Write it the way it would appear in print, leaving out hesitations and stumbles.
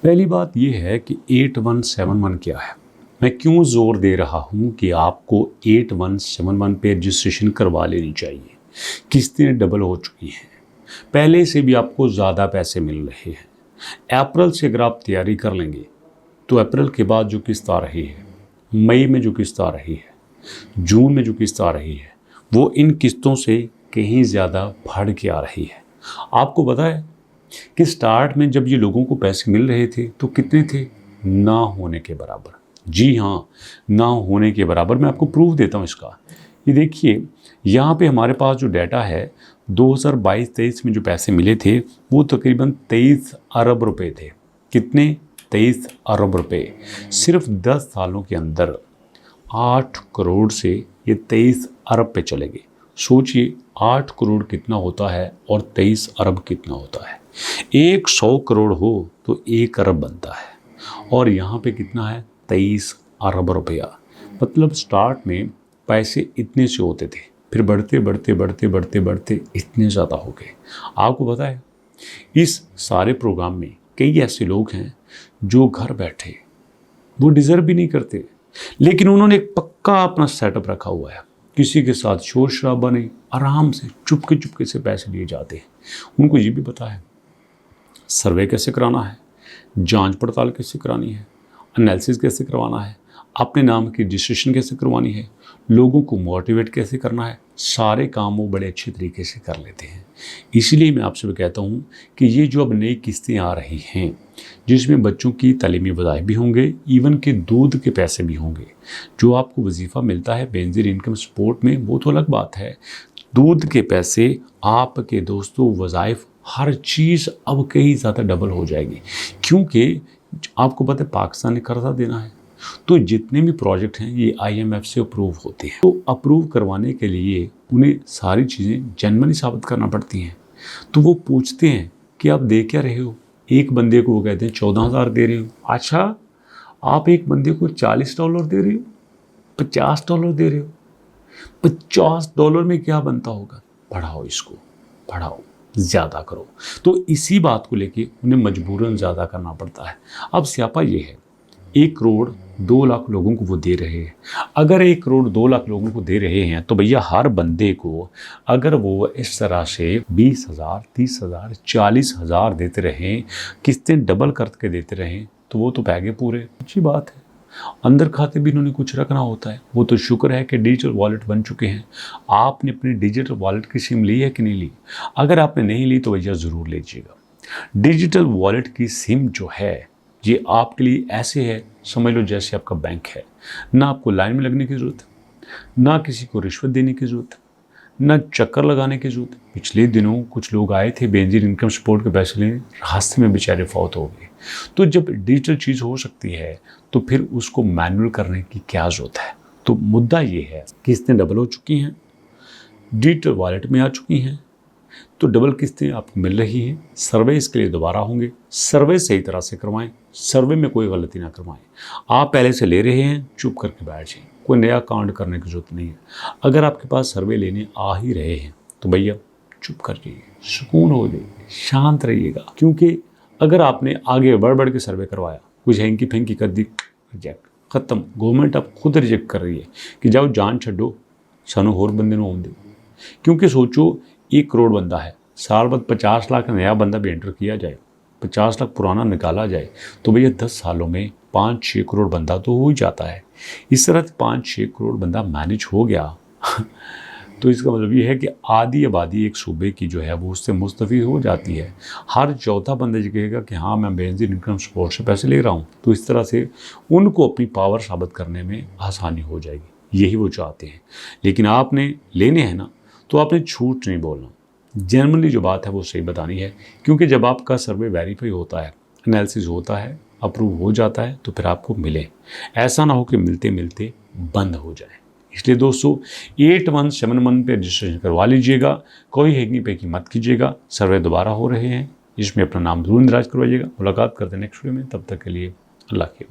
पहली बात यह है कि 8171 क्या है। मैं क्यों ज़ोर दे रहा हूँ कि आपको 8171 पे रजिस्ट्रेशन करवा लेनी चाहिए। किस्तें डबल हो चुकी हैं, पहले से भी आपको ज़्यादा पैसे मिल रहे हैं। अप्रैल से अगर आप तैयारी कर लेंगे तो अप्रैल के बाद जो किस्त आ रही है, मई में जो किस्त आ रही है, जून में जो किस्त आ रही है, वो इन किस्तों से कहीं ज़्यादा बढ़ के आ रही है। आपको पता है कि स्टार्ट में जब ये लोगों को पैसे मिल रहे थे तो कितने थे? ना होने के बराबर। जी हाँ, ना होने के बराबर। मैं आपको प्रूफ देता हूँ इसका। ये देखिए, यहाँ पे हमारे पास जो डाटा है 2022-23 में जो पैसे मिले थे वो तकरीबन 23 अरब रुपए थे। कितने? 23 अरब रुपए। सिर्फ 10 सालों के अंदर 8 करोड़ से ये 23 अरब पे चले गए। सोचिए 8 करोड़ कितना होता है और 23 अरब कितना होता है। 100 करोड़ हो तो 1 अरब बनता है और यहाँ पे कितना है? 23 अरब रुपया। मतलब स्टार्ट में पैसे इतने से होते थे, फिर बढ़ते बढ़ते बढ़ते बढ़ते बढ़ते इतने ज़्यादा हो गए। आपको पता है इस सारे प्रोग्राम में कई ऐसे लोग हैं जो घर बैठे, वो डिज़र्व भी नहीं करते, लेकिन उन्होंने एक पक्का अपना सेटअप रखा हुआ है। किसी के साथ शोर शराबा नहीं, आराम से चुपके चुपके से पैसे लिए जाते हैं। उनको ये भी पता है सर्वे कैसे कराना है, जांच पड़ताल कैसे करानी है, एनालिसिस कैसे करवाना है, अपने नाम की रजिस्ट्रेशन कैसे करवानी है, लोगों को मोटिवेट कैसे करना है। सारे काम वो बड़े अच्छे तरीके से कर लेते हैं। इसीलिए मैं आपसे भी कहता हूँ कि ये जो अब नई किस्तें आ रही हैं, जिसमें बच्चों की तालीमी वज़ाइफ भी होंगे, इवन के दूध के पैसे भी होंगे, जो आपको वजीफ़ा मिलता है बेनज़ीर इनकम सपोर्ट में, वो तो अलग बात है। दूध के पैसे, आपके दोस्तों वज़ाइफ, हर चीज़ अब कहीं ज़्यादा डबल हो जाएगी। क्योंकि आपको पता है पाकिस्तान ने कर्जा देना है, तो जितने भी प्रोजेक्ट हैं ये IMF से अप्रूव होते हैं। तो अप्रूव करवाने के लिए उन्हें सारी चीज़ें जेन्युइन साबित करना पड़ती हैं। तो वो पूछते हैं कि आप दे क्या रहे हो। एक बंदे को वो कहते हैं 14,000 दे रहे हो। अच्छा, आप एक बंदे को $40 दे रहे हो, $50 दे रहे हो। $50 में क्या बनता होगा? बढ़ाओ इसको, बढ़ाओ, ज़्यादा करो। तो इसी बात को लेके उन्हें मजबूरन ज़्यादा करना पड़ता है। अब स्यापा ये है, 1 करोड़ 2 लाख लोगों को वो दे रहे हैं। अगर 1 करोड़ 2 लाख लोगों को दे रहे हैं तो भैया हर बंदे को अगर वो इस तरह से 20,000, 30,000, 40,000 देते रहें, किस्तें डबल करके देते रहें, तो वो तो पैगे पूरे। अच्छी बात है। अंदर खाते भी इन्होंने कुछ रखना होता है। वो तो शुक्र है कि डिजिटल वॉलेट बन चुके हैं। आपने अपनी डिजिटल वॉलेट की सिम ली है कि नहीं ली? अगर आपने नहीं ली तो भैया ज़रूर लीजिएगा। डिजिटल वॉलेट की सिम जो है ये आपके लिए ऐसे है, समझ लो जैसे आपका बैंक है। ना आपको लाइन में लगने की ज़रूरत, ना किसी को रिश्वत देने की ज़रूरत, ना चक्कर लगाने की ज़रूरत। पिछले दिनों कुछ लोग आए थे बेनज़ीर इनकम सपोर्ट के पैसे लेने, रास्ते में बेचारे फौत हो गए। तो जब डिजिटल चीज़ हो सकती है तो फिर उसको मैनुअल करने की क्या ज़रूरत है। तो मुद्दा ये है, किस्तें डबल हो चुकी हैं, डिजिटल वॉलेट में आ चुकी हैं, तो डबल किस्तें आपको मिल रही हैं। सर्वे इसके लिए दोबारा होंगे। सर्वे सही तरह से करवाएं, सर्वे में कोई गलती ना करवाएं। आप पहले से ले रहे हैं, चुप करके बैठ जाएं, कोई नया कांड करने की जरूरत नहीं है। अगर आपके पास सर्वे लेने आ ही रहे हैं तो भैया चुप कर जाइए, सुकून हो जाइए, शांत रहिएगा। क्योंकि अगर आपने आगे बढ़ बढ़ के सर्वे करवाया, कुछ हैंकी फेंकी कर दी, रिजेक्ट, खत्म। गवर्नमेंट अब खुद रिजेक्ट कर रही है कि जाओ जान छड्डो, सानू होर बंदे नूं आउण दिओ। क्योंकि सोचो 1 करोड़ बंदा है, साल बाद 50 लाख नया बंदा भी एंटर किया जाए, 50 लाख पुराना निकाला जाए, तो भैया 10 सालों में 5-6 करोड़ बंदा तो हो ही जाता है। इस तरह 5-6 करोड़ बंदा मैनेज हो गया तो इसका मतलब ये है कि आधी आबादी एक सूबे की जो है वो उससे मुस्तफ़ीद हो जाती है। हर चौथा बंदा ये कहेगा कि हाँ मैं बेनज़ीर इनकम सपोर्ट से पैसे ले रहा हूँ। तो इस तरह से उनको अपनी पावर साबित करने में आसानी हो जाएगी। यही वो चाहते हैं। लेकिन आपने लेने हैं ना, तो आपने झूठ नहीं बोलना, जनरली जो बात है वो सही बतानी है। क्योंकि जब आपका सर्वे वेरीफाई होता है, एनालिसिस होता है, अप्रूव हो जाता है, तो फिर आपको मिले। ऐसा ना हो कि मिलते मिलते बंद हो जाए। इसलिए दोस्तों 8171 पे रजिस्ट्रेशन करवा लीजिएगा। कोई हैंगी पैकी मत कीजिएगा। सर्वे दोबारा हो रहे हैं, इसमें अपना नाम जरूर दर्ज करवाइएगा। मुलाकात करते हैं नेक्स्ट वीडियो में। तब तक के लिए अल्लाह की।